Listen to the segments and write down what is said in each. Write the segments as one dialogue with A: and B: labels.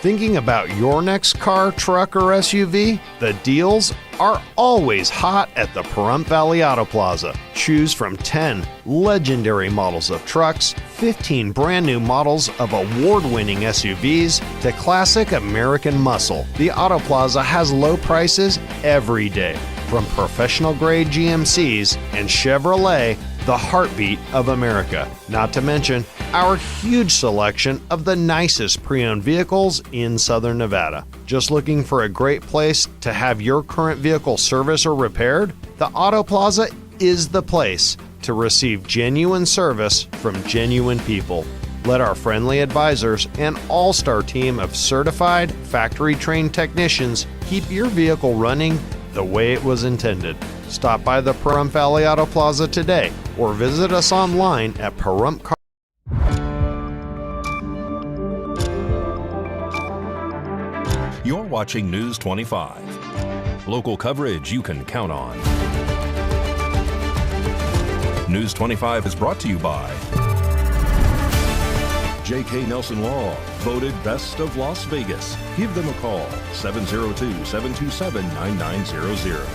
A: Thinking about your next car, truck, or SUV? The deals are always hot at the Pahrump Valley Auto Plaza. Choose from 10 legendary models of trucks, 15 brand new models of award-winning SUVs, to classic American muscle. The Auto Plaza has low prices every day, from professional-grade GMCs and Chevrolet, the heartbeat of America. Not to mention our huge selection of the nicest pre-owned vehicles in Southern Nevada. Just looking for a great place to have your current vehicle serviced or repaired? The Auto Plaza is the place to receive genuine service from genuine people. Let our friendly advisors and all-star team of certified, factory-trained technicians keep your vehicle running the way it was intended. Stop by the Pahrump Valley Auto Plaza today or visit us online at Pahrump.
B: You're watching News 25. Local coverage you can count on. News 25 is brought to you by J.K. Nelson Law, voted best of Las Vegas. Give them a call, 702-727-9900.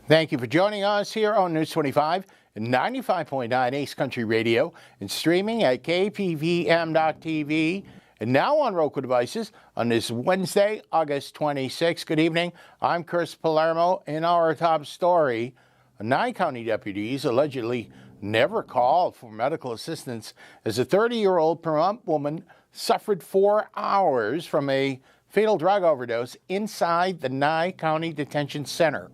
C: Thank you for joining us here on News 25 and 95.9 Ace Country Radio and streaming at KPVM.TV and now on Roku devices on this Wednesday, August 26. Good evening. I'm Chris Palermo. In our top story, Nye County deputies allegedly never called for medical assistance as a 30-year-old Pahrump woman suffered 4 hours from a fatal drug overdose inside the Nye County Detention Center.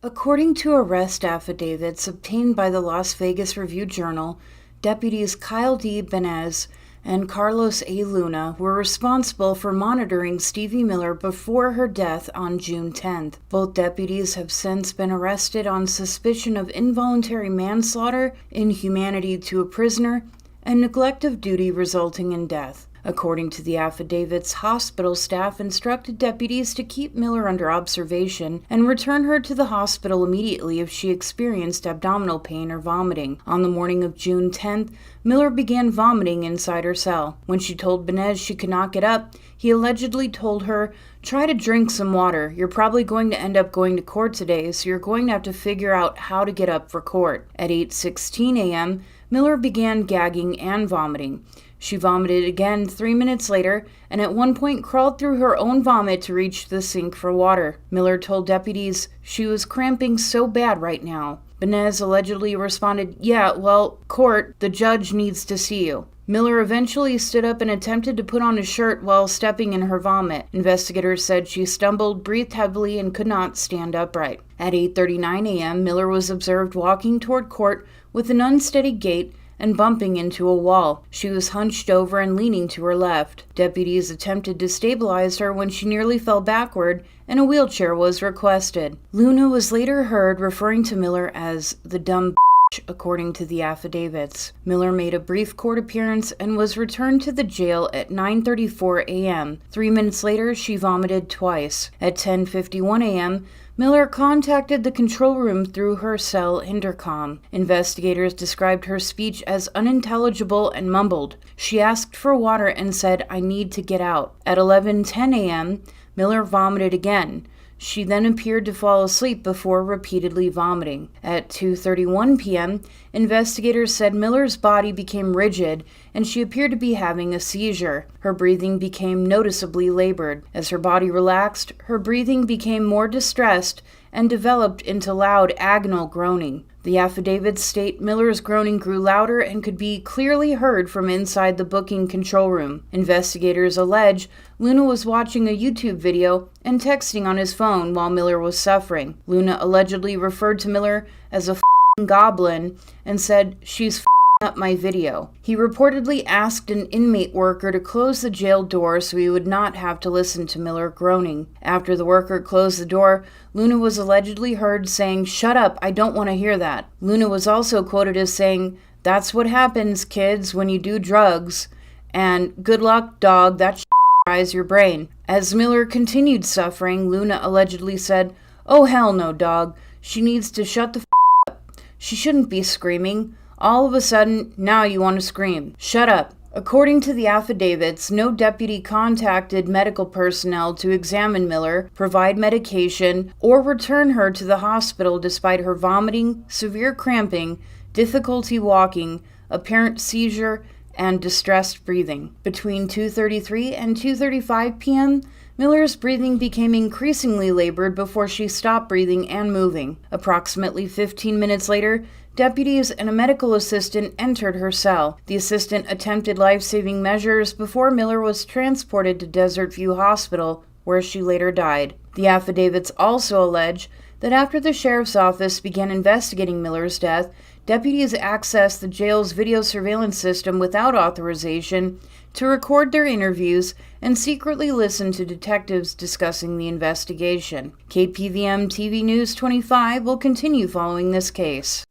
D: According to arrest affidavits obtained by the Las Vegas Review-Journal, deputies Kyle D. Benez and Carlos A. Luna were responsible for monitoring Stevie Miller before her death on June 10th. Both deputies have since been arrested on suspicion of involuntary manslaughter, inhumanity to a prisoner, and neglect of duty resulting in death. According to the affidavits, hospital staff instructed deputies to keep Miller under observation and return her to the hospital immediately if she experienced abdominal pain or vomiting. On the morning of June 10th, Miller began vomiting inside her cell. When she told Benez she could not get up, he allegedly told her, "Try to drink some water. You're probably going to end up going to court today, so you're going to have to figure out how to get up for court." At 8:16 a.m., Miller began gagging and vomiting. She vomited again 3 minutes later, and at one point crawled through her own vomit to reach the sink for water. Miller told deputies she was cramping so bad right now. Benez allegedly responded, "Yeah, well, court, the judge needs to see you." Miller eventually stood up and attempted to put on a shirt while stepping in her vomit. Investigators said she stumbled, breathed heavily, and could not stand upright. At 8:39 a.m., Miller was observed walking toward court with an unsteady gait and bumping into a wall. She was hunched over and leaning to her left. Deputies attempted to stabilize her when she nearly fell backward, and a wheelchair was requested. Luna was later heard referring to Miller as the dumb bitch, according to the affidavits. Miller made a brief court appearance and was returned to the jail at 9:34 a.m. 3 minutes later, she vomited twice. At 10:51 a.m., Miller contacted the control room through her cell intercom. Investigators described her speech as unintelligible and mumbled. She asked for water and said, "I need to get out." At 11:10 a.m., Miller vomited again. She then appeared to fall asleep before repeatedly vomiting. At 2:31 p.m., investigators said Miller's body became rigid and she appeared to be having a seizure. Her breathing became noticeably labored. As her body relaxed, her breathing became more distressed and developed into loud agonal groaning. The affidavits state Miller's groaning grew louder and could be clearly heard from inside the booking control room. Investigators allege Luna was watching a YouTube video and texting on his phone while Miller was suffering. Luna allegedly referred to Miller as a f***ing goblin and said, "She's f***ing up my video." He reportedly asked an inmate worker to close the jail door so he would not have to listen to Miller groaning. After the worker closed the door, Luna was allegedly heard saying, "Shut up, I don't want to hear that." Luna was also quoted as saying, "That's what happens, kids, when you do drugs," and "Good luck, dog, that shit fries your brain." As Miller continued suffering, Luna allegedly said, "Oh hell no, dog. She needs to shut the f*** up. She shouldn't be screaming. All of a sudden, now you want to scream. Shut up. According to the affidavits, no deputy contacted medical personnel to examine Miller, provide medication, or return her to the hospital despite her vomiting, severe cramping, difficulty walking, apparent seizure, and distressed breathing. Between 2:33 and 2:35 p.m., Miller's breathing became increasingly labored before she stopped breathing and moving. Approximately 15 minutes later, deputies and a medical assistant entered her cell. The assistant attempted life-saving measures before Miller was transported to Desert View Hospital, where she later died. The affidavits also allege that after the sheriff's office began investigating Miller's death, deputies accessed the jail's video surveillance system without authorization to record their interviews and secretly listen to detectives discussing the investigation. KPVM TV News 25 will continue following this case.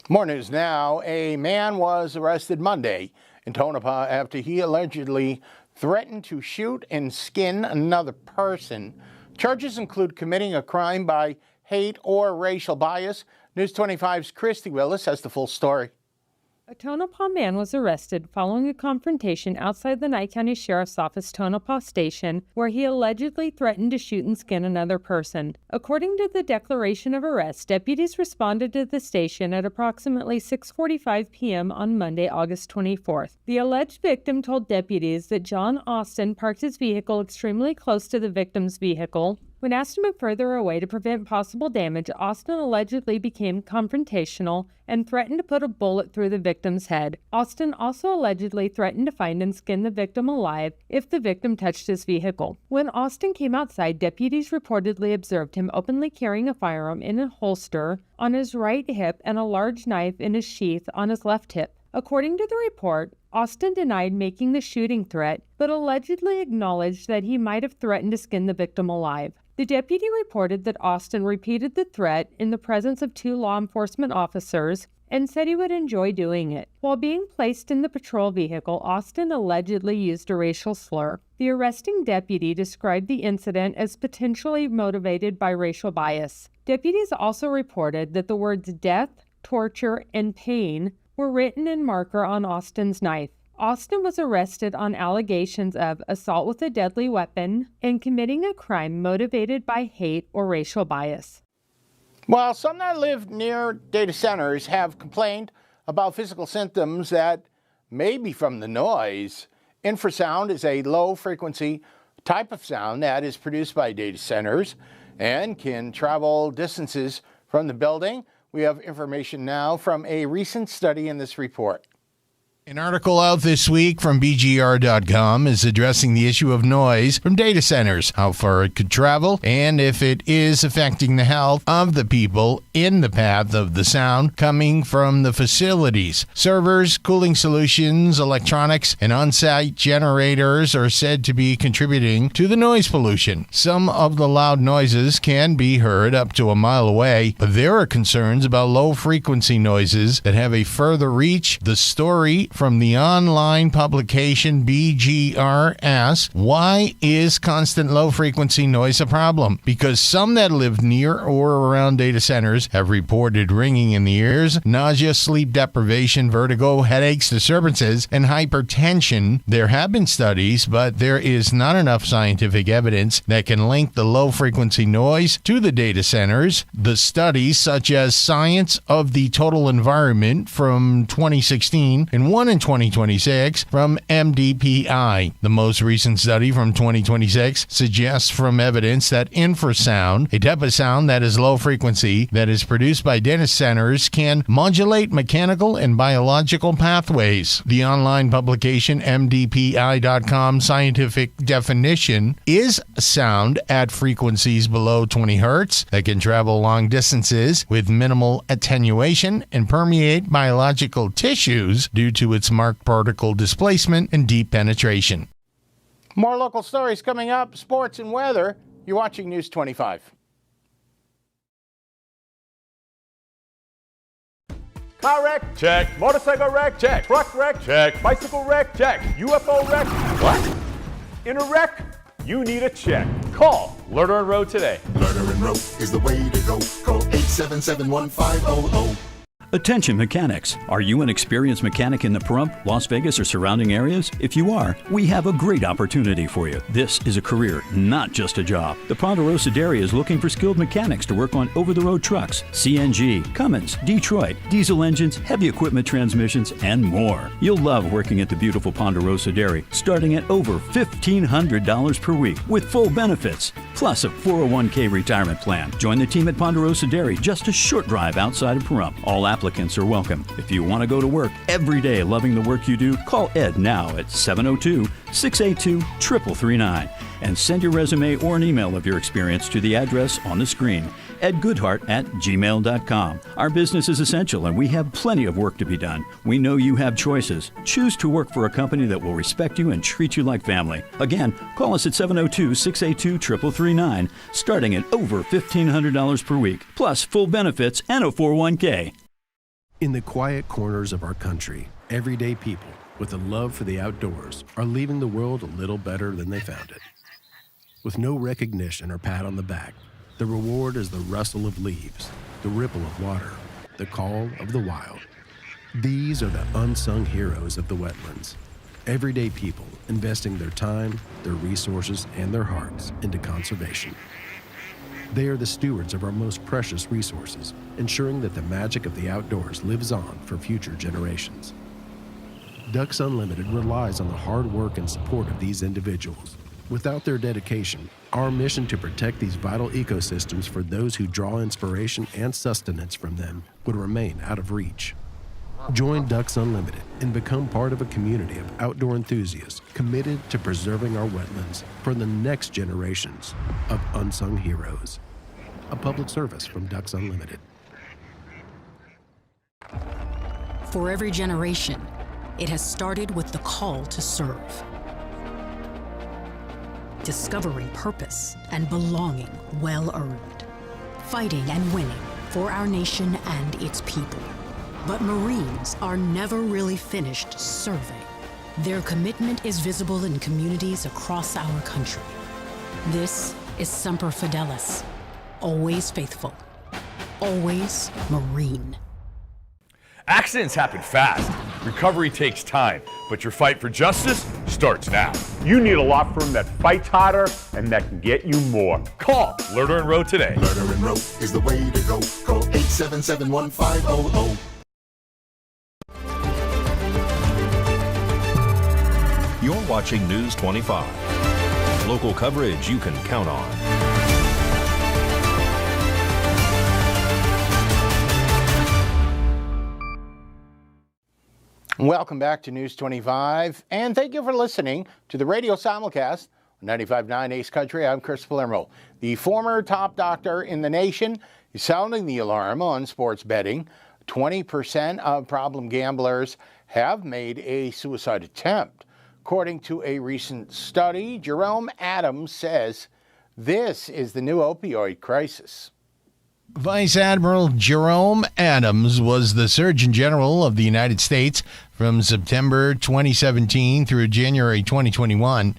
C: More news now. A man was arrested Monday in Tonopah after he allegedly threatened to shoot and skin another person. Charges include committing a crime by hate or racial bias. News 25's Christy Willis has the full story.
E: A Tonopah man was arrested following a confrontation outside the Nye County Sheriff's Office Tonopah station where he allegedly threatened to shoot and skin another person. According to the declaration of arrest, deputies responded to the station at approximately 6:45 p.m. on Monday, August 24th. The alleged victim told deputies that John Austin parked his vehicle extremely close to the victim's vehicle. When asked to move further away to prevent possible damage, Austin allegedly became confrontational and threatened to put a bullet through the victim's head. Austin also allegedly threatened to find and skin the victim alive if the victim touched his vehicle. When Austin came outside, deputies reportedly observed him openly carrying a firearm in a holster on his right hip and a large knife in his sheath on his left hip. According to the report, Austin denied making the shooting threat, but allegedly acknowledged that he might have threatened to skin the victim alive. The deputy reported that Austin repeated the threat in the presence of 2 law enforcement officers and said he would enjoy doing it. While being placed in the patrol vehicle, Austin allegedly used a racial slur. The arresting deputy described the incident as potentially motivated by racial bias. Deputies also reported that the words death, torture, and pain were written in marker on Austin's knife. Austin was arrested on allegations of assault with a deadly weapon and committing a crime motivated by hate or racial bias.
C: Well, some that live near data centers have complained about physical symptoms that may be from the noise. Infrasound is a low-frequency type of sound that is produced by data centers and can travel distances from the building. We have information now from a recent study in this report.
F: An article out this week from BGR.com is addressing the issue of noise from data centers, how far it could travel, and if it is affecting the health of the people in the path of the sound coming from the facilities. Servers, cooling solutions, electronics, and on-site generators are said to be contributing to the noise pollution. Some of the loud noises can be heard up to a mile away, but there are concerns about low-frequency noises that have a further reach. The story from the online publication BGR asks, why is constant low-frequency noise a problem? Because some that live near or around data centers have reported ringing in the ears, nausea, sleep deprivation, vertigo, headaches, disturbances, and hypertension. There have been studies, but there is not enough scientific evidence that can link the low-frequency noise to the data centers. The studies, such as Science of the Total Environment from 2016 and one in 2026 from MDPI. The most recent study from 2026 suggests from evidence that infrasound, a type of sound that is low frequency that is produced by data centers, can modulate mechanical and biological pathways. The online publication MDPI.com scientific definition is sound at frequencies below 20 hertz that can travel long distances with minimal attenuation and permeate biological tissues due to its marked particle displacement and deep penetration.
C: More local stories coming up, sports and weather. You're watching News 25.
G: Car wreck? Check. Motorcycle wreck? Check. Truck wreck? Check. Bicycle wreck? Check. UFO wreck? What? In a wreck? You need a check. Call Lerner & Rowe today.
H: Lerner & Rowe is the way to go. Call 877-1500. Attention mechanics. Are you an experienced mechanic in the Pahrump, Las Vegas, or surrounding areas? If you are, we have a great opportunity for you. This is a career, not just a job. The Ponderosa Dairy is looking for skilled mechanics to work on over-the-road trucks, CNG, Cummins, Detroit, diesel engines, heavy equipment transmissions, and more. You'll love working at the beautiful Ponderosa Dairy, starting at over $1,500 per week with full benefits, plus a 401k retirement plan. Join the team at Ponderosa Dairy, just a short drive outside of Pahrump. All applicants are welcome. If you want to go to work every day loving the work you do, call Ed now at 702-682-3339 and send your resume or an email of your experience to the address on the screen, edgoodhart@gmail.com. Our business is essential and we have plenty of work to be done. We know you have choices. Choose to work for a company that will respect you and treat you like family. Again, call us at 702-682-3339, starting at over $1,500 per week, plus full benefits and a 401k.
I: In the quiet corners of our country, everyday people with a love for the outdoors are leaving the world a little better than they found it. With no recognition or pat on the back, the reward is the rustle of leaves, the ripple of water, the call of the wild. These are the unsung heroes of the wetlands. Everyday people investing their time, their resources, and their hearts into conservation. They are the stewards of our most precious resources, ensuring that the magic of the outdoors lives on for future generations. Ducks Unlimited relies on the hard work and support of these individuals. Without their dedication, our mission to protect these vital ecosystems for those who draw inspiration and sustenance from them would remain out of reach. Join Ducks Unlimited and become part of a community of outdoor enthusiasts committed to preserving our wetlands for the next generations of unsung heroes. A public service from Ducks Unlimited.
J: For every generation, it has started with the call to serve. Discovering purpose and belonging well-earned. Fighting and winning for our nation and its people. But Marines are never really finished serving. Their commitment is visible in communities across our country. This is Semper Fidelis. Always faithful. Always Marine.
G: Accidents happen fast. Recovery takes time, but your fight for justice starts now. You need a law firm that fights harder and that can get you more. Call Lerner & Rowe today.
K: Lerner & Rowe is the way to go. Call 877-1500.
B: You're watching News 25. Local coverage you can count on.
C: Welcome back to News 25, and thank you for listening to the radio simulcast on 95.9 Ace Country. I'm Chris Palermo. The former top doctor in the nation is sounding the alarm on sports betting. 20% of problem gamblers have made a suicide attempt. According to a recent study, Jerome Adams says this is the new opioid crisis.
F: Vice Admiral Jerome Adams was the Surgeon General of the United States from September 2017 through January 2021.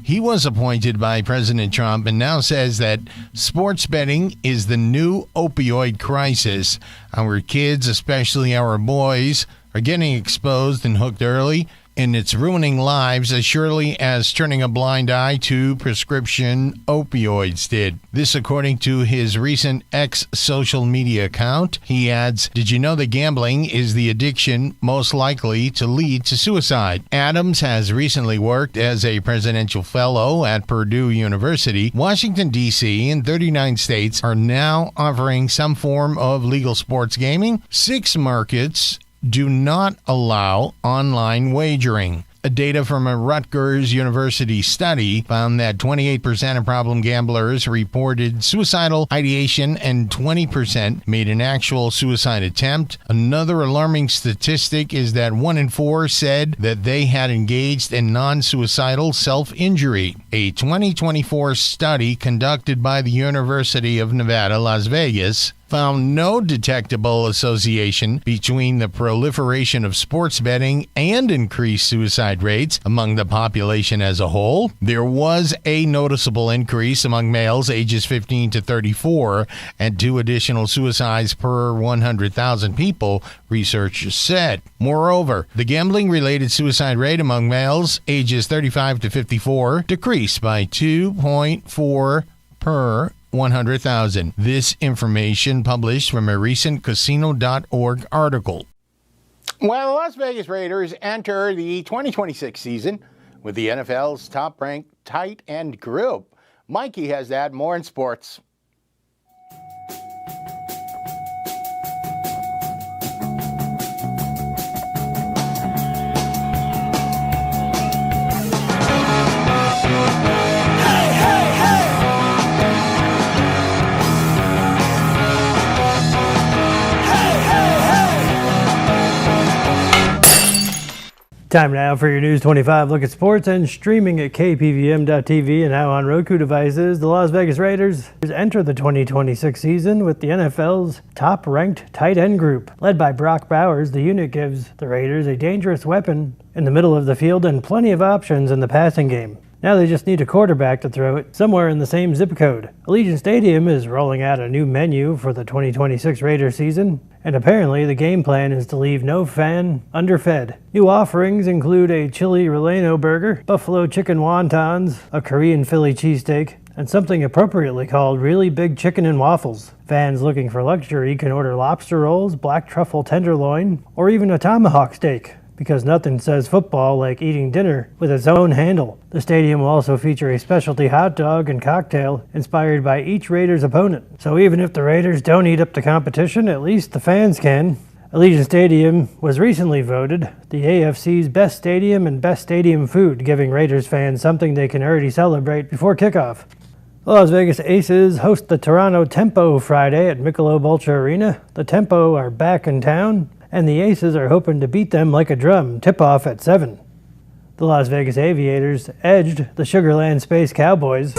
F: He was appointed by President Trump and now says that sports betting is the new opioid crisis. Our kids, especially our boys, are getting exposed and hooked early, and it's ruining lives as surely as turning a blind eye to prescription opioids did. This according to his recent X social media account. He adds, "Did you know that gambling is the addiction most likely to lead to suicide?" Adams has recently worked as a presidential fellow at Purdue University. Washington, D.C. and 39 states are now offering some form of legal sports gaming. 6 markets do not allow online wagering. Data from a Rutgers University study found that 28% of problem gamblers reported suicidal ideation and 20% made an actual suicide attempt. Another alarming statistic is that 1 in 4 said that they had engaged in non-suicidal self-injury. A 2024 study conducted by the University of Nevada, Las Vegas, found no detectable association between the proliferation of sports betting and increased suicide rates among the population as a whole. There was a noticeable increase among males ages 15 to 34 and 2 additional suicides per 100,000 people, researchers said. Moreover, the gambling-related suicide rate among males ages 35 to 54 decreased by 2.4 per 100,000. This information published from a recent casino.org article.
C: Well, the Las Vegas Raiders enter the 2026 season with the NFL's top-ranked tight end group. Mikey has that. More in sports.
L: Time now for your News 25 look at sports and streaming at KPVM.TV and now on Roku devices. The Las Vegas Raiders enter the 2026 season with the NFL's top-ranked tight end group. Led by Brock Bowers, the unit gives the Raiders a dangerous weapon in the middle of the field and plenty of options in the passing game. Now they just need a quarterback to throw it somewhere in the same zip code. Allegiant Stadium is rolling out a new menu for the 2026 Raiders season, and apparently the game plan is to leave no fan underfed. New offerings include a chili relleno burger, buffalo chicken wontons, a Korean Philly cheesesteak, and something appropriately called really big chicken and waffles. Fans looking for luxury can order lobster rolls, black truffle tenderloin, or even a tomahawk steak, because nothing says football like eating dinner with its own handle. The stadium will also feature a specialty hot dog and cocktail inspired by each Raiders opponent. So even if the Raiders don't eat up the competition, at least the fans can. Allegiant Stadium was recently voted the AFC's best stadium and best stadium food, giving Raiders fans something they can already celebrate before kickoff. The Las Vegas Aces host the Toronto Tempo Friday at Michelob Ultra Arena. The Tempo are back in town, and the Aces are hoping to beat them like a drum. Tip-off at 7. The Las Vegas Aviators edged the Sugarland Space Cowboys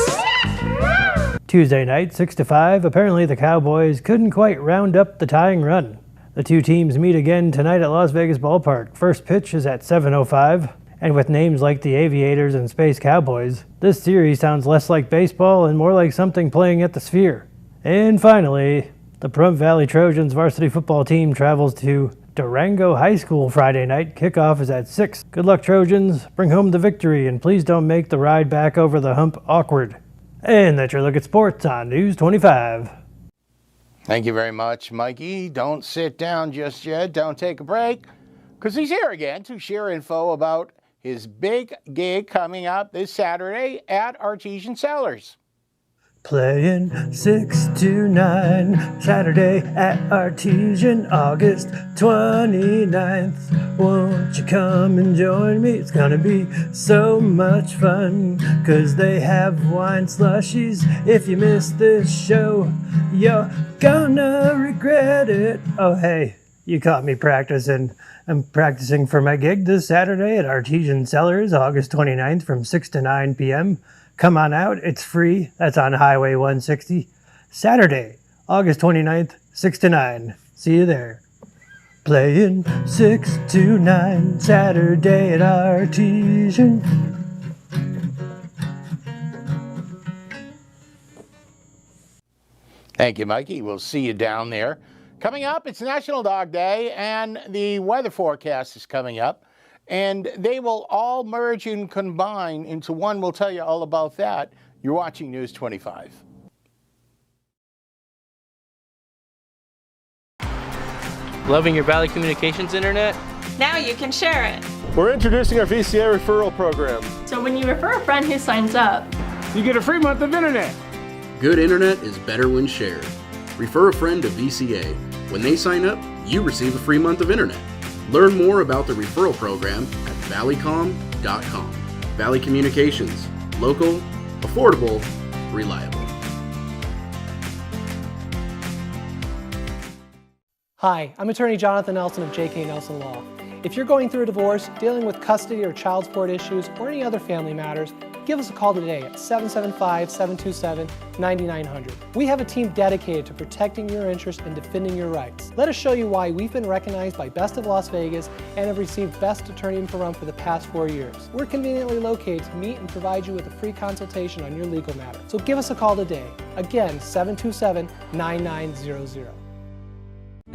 L: Tuesday night, 6-5. Apparently the Cowboys couldn't quite round up the tying run. The two teams meet again tonight at Las Vegas Ballpark. First pitch is at 7:05. And with names like the Aviators and Space Cowboys, this series sounds less like baseball and more like something playing at the Sphere. And finally, the Pahrump Valley Trojans varsity football team travels to Durango High School Friday night. Kickoff is at 6. Good luck, Trojans. Bring home the victory, and please don't make the ride back over the hump awkward. And that's your look at sports on News 25.
C: Thank you very much, Mikey. Don't sit down just yet. Don't take a break, because he's here again to share info about his big gig coming up this Saturday at Artesian Cellars.
L: Playing 6 to 9, Saturday at Artesian, August 29th. Won't you come and join me? It's gonna be so much fun, 'cause they have wine slushies. If you miss this show, you're gonna regret it. Oh hey, you caught me practicing. I'm practicing for my gig this Saturday at Artesian Cellars, August 29th from 6 to 9 p.m. Come on out, it's free. That's on Highway 160. Saturday, August 29th, 6 to 9. See you there. Playing 6 to 9, Saturday at Artesian.
C: Thank you, Mikey. We'll see you down there. Coming up, it's National Dog Day, and the weather forecast is coming up. And they will all merge and combine into one. We'll tell you all about that. You're watching News 25.
M: Loving your Valley Communications internet?
N: Now you can share it.
O: We're introducing our VCA referral program.
N: So when you refer a friend who signs up,
O: you get a free month of internet.
P: Good internet is better when shared. Refer a friend to VCA. When they sign up, you receive a free month of internet. Learn more about the referral program at valleycom.com. Valley Communications. Local, affordable, reliable.
Q: Hi, I'm attorney Jonathan Nelson of J.K. Nelson Law. If you're going through a divorce, dealing with custody or child support issues, or any other family matters, give us a call today at 775-727-9900. We have a team dedicated to protecting your interests and defending your rights. Let us show you why we've been recognized by Best of Las Vegas and have received Best Attorney in Pahrump for the past 4 years. We're conveniently located to meet and provide you with a free consultation on your legal matter. So give us a call today. Again, 727-9900.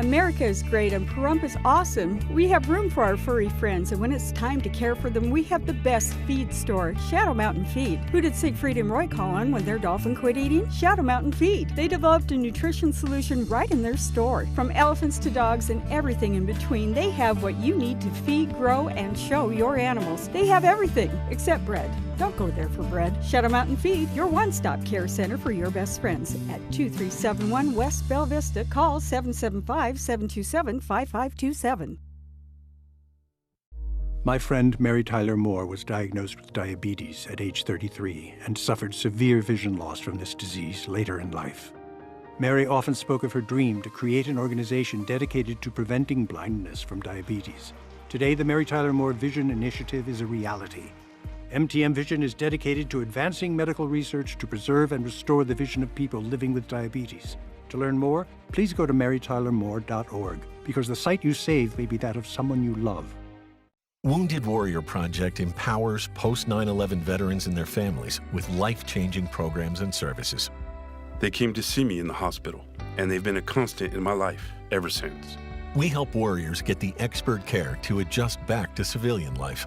R: America is great and Pahrump is awesome. We have room for our furry friends, and when it's time to care for them, we have the best feed store, Shadow Mountain Feed. Who did Siegfried and Roy call on when their dolphin quit eating? Shadow Mountain Feed. They developed a nutrition solution right in their store. From elephants to dogs and everything in between, they have what you need to feed, grow, and show your animals. They have everything except bread. Don't go there for bread. Shadow Mountain Feed, your one-stop care center for your best friends. At 2371 West Bella Vista, call 775-727-5527.
S: My friend Mary Tyler Moore was diagnosed with diabetes at age 33 and suffered severe vision loss from this disease later in life. Mary often spoke of her dream to create an organization dedicated to preventing blindness from diabetes. Today, the Mary Tyler Moore Vision Initiative is a reality. MTM Vision is dedicated to advancing medical research to preserve and restore the vision of people living with diabetes. To learn more, please go to marytylermore.org, because the sight you save may be that of someone you love.
T: Wounded Warrior Project empowers post-9/11 veterans and their families with life-changing programs and services.
U: They came to see me in the hospital, and they've been a constant in my life ever since.
T: We help warriors get the expert care to adjust back to civilian life.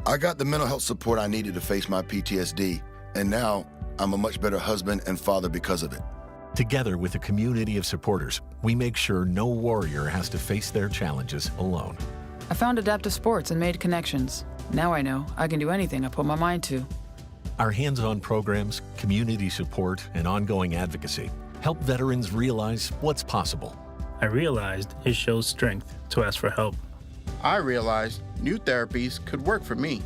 V: I got the mental health support I needed to face my PTSD, and now I'm a much better husband and father because of it.
T: Together with a community of supporters, we make sure no warrior has to face their challenges alone.
W: I found adaptive sports and made connections. Now I know I can do anything I put my mind to.
T: Our hands-on programs, community support, and ongoing advocacy help veterans realize what's possible.
X: I realized it shows strength to ask for help.
Y: I realized new therapies could work for me.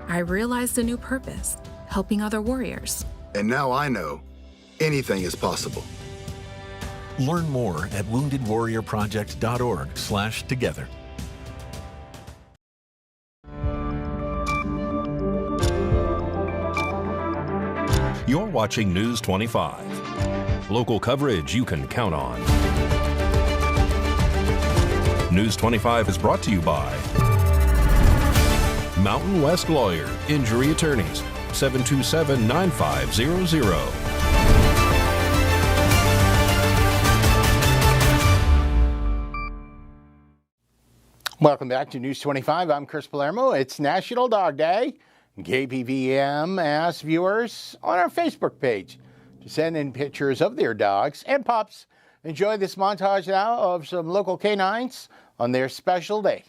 Z: I realized a new purpose, helping other warriors.
V: And now I know anything is possible.
T: Learn more at woundedwarriorproject.org/together.
B: You're watching News 25. Local coverage you can count on. News 25 is brought to you by Mountain West Lawyer, Injury Attorneys, 727-9500.
C: Welcome back to News 25. I'm Chris Palermo. It's National Dog Day. KPVM asks viewers on our Facebook page to send in pictures of their dogs and pups. Enjoy this montage now of some local canines on their special day.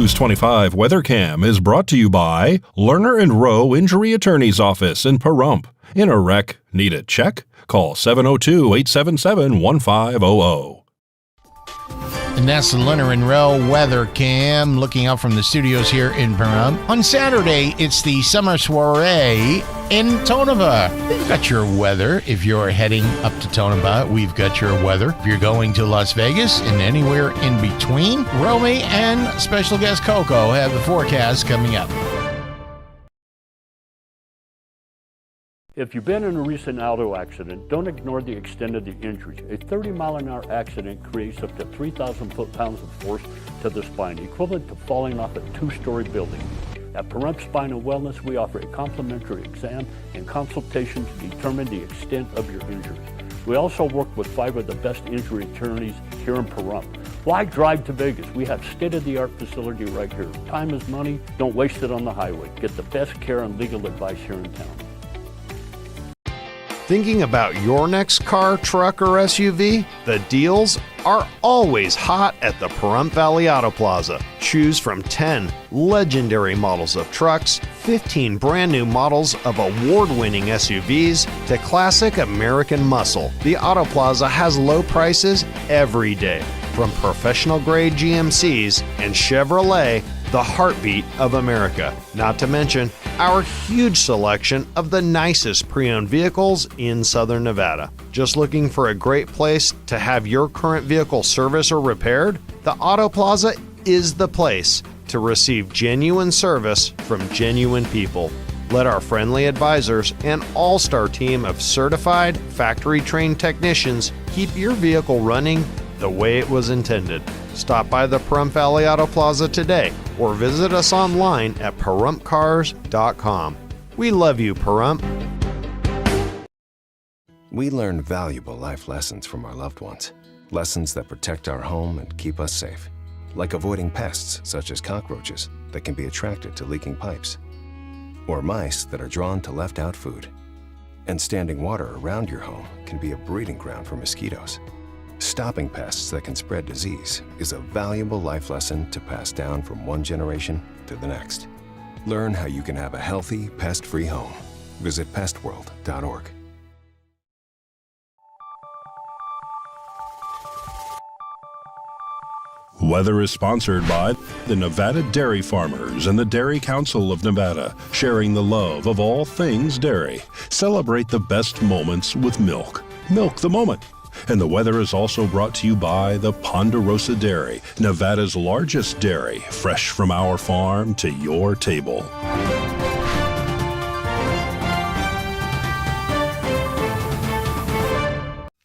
B: News 25 WeatherCam is brought to you by Lerner and Rowe Injury Attorney's Office in Pahrump. In a wreck, need a check? Call 702-877-1500.
F: And that's the Lerner and Rowe Weather Cam looking out from the studios here in Pahrump. On Saturday, it's the summer soiree in Tonopah. We've got your weather. If you're heading up to Tonopah, we've got your weather. If you're going to Las Vegas and anywhere in between, Romy and special guest Coco have the forecast coming up.
A: If you've been in a recent auto accident, don't ignore the extent of the injuries. A 30-mile-an-hour accident creates up to 3,000 foot-pounds of force to the spine, equivalent to falling off a two-story building. At Pahrump Spine and Wellness, we offer a complimentary exam and consultation to determine the extent of your injuries. We also work with 5 of the best injury attorneys here in Pahrump. Why drive to Vegas? We have state-of-the-art facility right here. Time is money. Don't waste it on the highway. Get the best care and legal advice here in town.
D: Thinking about your next car, truck, or SUV? The deals are always hot at the Pahrump Valley Auto Plaza. Choose from 10 legendary models of trucks, 15 brand new models of award-winning SUVs, to classic American muscle. The Auto Plaza has low prices every day, from professional-grade GMCs and Chevrolet, the heartbeat of America. Not to mention our huge selection of the nicest pre-owned vehicles in Southern Nevada. Just looking for a great place to have your current vehicle serviced or repaired? The Auto Plaza is the place to receive genuine service from genuine people. Let our friendly advisors and all-star team of certified, factory-trained technicians keep your vehicle running the way it was intended. Stop by the Pahrump Valley Auto Plaza today or visit us online at PahrumpCars.com. We love you, Pahrump.
E: We learn valuable life lessons from our loved ones. Lessons that protect our home and keep us safe. Like avoiding pests such as cockroaches that can be attracted to leaking pipes. Or mice that are drawn to left-out food. And standing water around your home can be a breeding ground for mosquitoes. Stopping pests that can spread disease is a valuable life lesson to pass down from one generation to the next. Learn how you can have a healthy, pest-free home. Visit pestworld.org.
B: Weather is sponsored by the Nevada Dairy Farmers and the Dairy Council of Nevada, sharing the love of all things dairy. Celebrate the best moments with milk. Milk the moment. And the weather is also brought to you by the Ponderosa Dairy, Nevada's largest dairy, fresh from our farm to your table.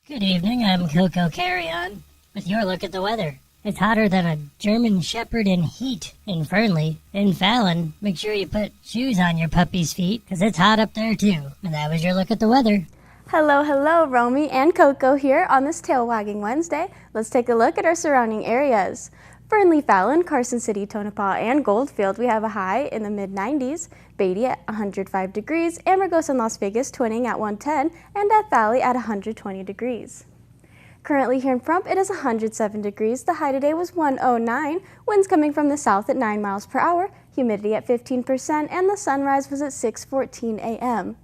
H: Good evening, I'm Coco Carry-On with your look at the weather. It's hotter than a German Shepherd in heat in Fernley. In Fallon, make sure you put shoes on your puppy's feet, because it's hot up there too. And that was your look at the weather.
I: Hello, hello, Romy and Coco here on this Tail Wagging Wednesday. Let's take a look at our surrounding areas. Fernley, Fallon, Carson City, Tonopah, and Goldfield, we have a high in the mid-90s, Beatty at 105 degrees, Amargosa and Las Vegas twinning at 110, and Death Valley at 120 degrees. Currently here in Pahrump, it is 107 degrees. The high today was 109, winds coming from the south at 9 miles per hour, humidity at 15%, and the sunrise was at 6:14 a.m.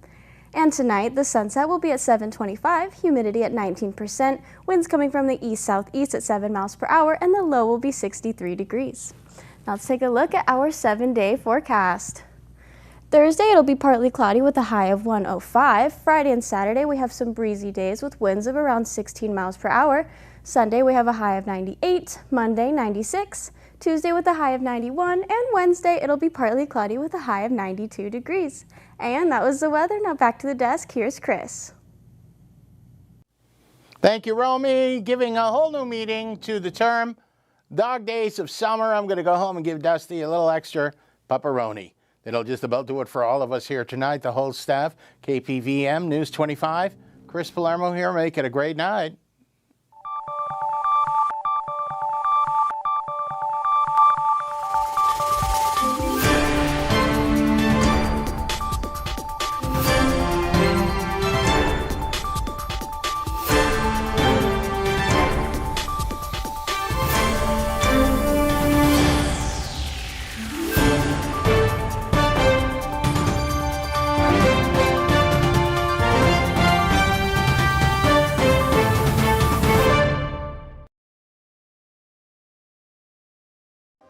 I: And tonight, the sunset will be at 7:25, humidity at 19%, winds coming from the east-southeast at 7 miles per hour, and the low will be 63 degrees. Now let's take a look at our 7-day forecast. Thursday, it'll be partly cloudy with a high of 105. Friday and Saturday, we have some breezy days with winds of around 16 miles per hour. Sunday, we have a high of 98. Monday, 96. Tuesday with a high of 91, and Wednesday it'll be partly cloudy with a high of 92 degrees. And that was the weather. Now back to the desk. Here's Chris.
C: Thank you, Romy. Giving a whole new meaning to the term dog days of summer. I'm going to go home and give Dusty a little extra pepperoni. That'll just about do it for all of us here tonight, the whole staff. KPVM News 25. Chris Palermo here. Make it a great night.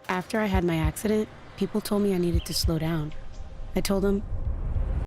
G: After I had my accident, people told me I needed to slow down. I told them